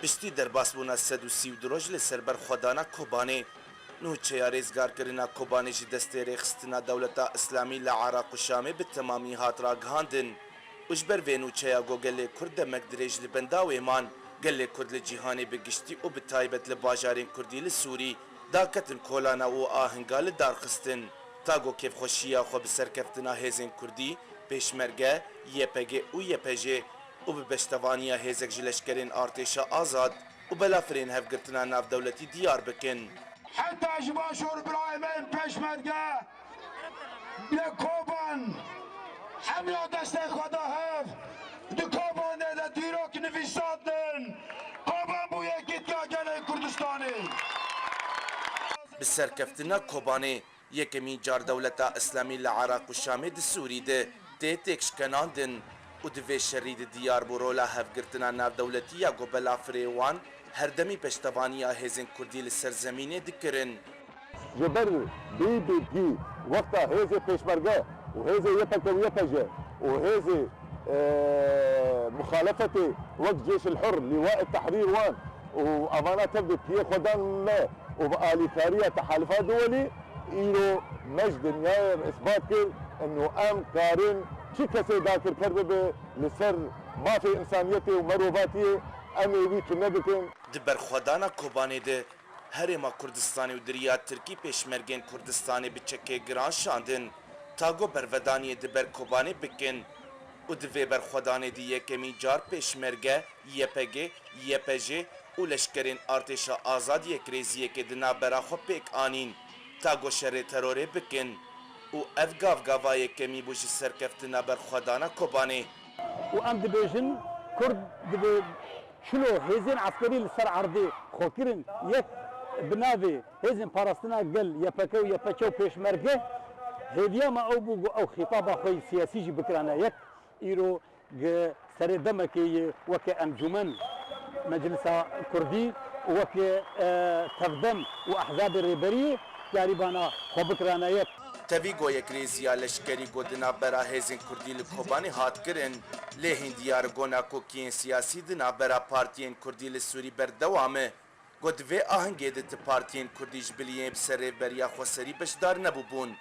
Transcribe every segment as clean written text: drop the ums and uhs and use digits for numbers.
پشتی درباس بونا 132 روج لسر برخودانا کوبانه نوچه رزگارکرنا کوبانه جی دسته رخستنا دولتا اسلامی لعراق و شامه به تمامی هات را گهاندن وجبر وی نوچه گوگل کرد مقدرج لبندا و ایمان گل کرد لجیهانی بگشتی و بتایبت لباجارین کردی لسوری داکتن کولانا و آهنگال دارخستن تاگو کیف خوشیا خو بسرکفتنا هزین کردی پیشمرگه یپگه و یپجه و به بشتوانیا هزک جلشکرین ارتشا آزاد و بلافرین هفگرتنا ناف دولتی دیار بکن حتى جباشور برايمين بيشمرقة لكوبان حملة دستي خدا هف دكوبان دا ديروك نفيساتن كوبان بو يكيت كاقل كردستاني بسرکفتنا کوبانه یکمی جار دولتا اسلامی لعراق و شامه د سوری ده تیتکش کناندن و دوی شرید دیار برولا هفگرتنا ناف دولتی یا گو بلافریوان هر دمی پشتوانی هزین کردی لسرزمینه دکرن جبر بي وقتها هذه بيشمرقة وهذه يبكى ويبجى وهذه مخالفة وقت جيش الحر لواء التحرير وان وأمانة تبدو كي خدان ما وبآلي ثارية تحالفات دولي إيرو مجد نهاية إثبات كر إنه أم كارين شي كسي داكر كربه لسر ما في إنسانيتي ومروباتي أم يبي تنبكن دبر خدانا کوبانه ده هرما کردستانی و دریا ترکی پیشمرگین کردستانی بچکه گران شاندن تاگو برودانی دبر کوبانه بکن و دوی برخودانه دی یکمی جار پیشمرگه یپجه و لشکرین ارتشا آزاد یک ریزیه که دنا براخو پیک آنین تاگو شر تروره بکن و اف گاوا یکمی بوش سرکفتنا برخودانا کوبانه و ام دبیجن کرد دبی شلو هزين عسكري لسر عرضي خوكرن يك بنافي هزين باراستنا قل يبكو يبكو بيشمركه هديا ما او خطاب اخوي سياسي جي بكرانا يك ايرو سر دمكي وك انجمن مجلس كردي وك تفدم واحزاب الريبري تقريبا خو بكرانا يك تبیگو یک ریزیا لشکری گودنا برا هزین کردی لکوبانی هات کرن لهین دیار گونا کوکین سیاسی دنا برا پارتین کردی لسوری بردوامه گود وی آهنگی دت پارتین کردیش بلیه بسر بریا خوسری بشدار نبوبون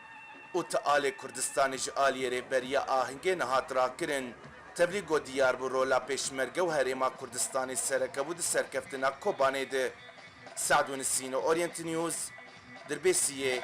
و تعال کردستان جالی ری بریا آهنگی نهات را کرن تبلیگو دیار بو رولا پیشمرگه و هریما کردستان سرکبود سرکفتنا کوبانه ده سعدون سینو اورینت نیوز دربیسیه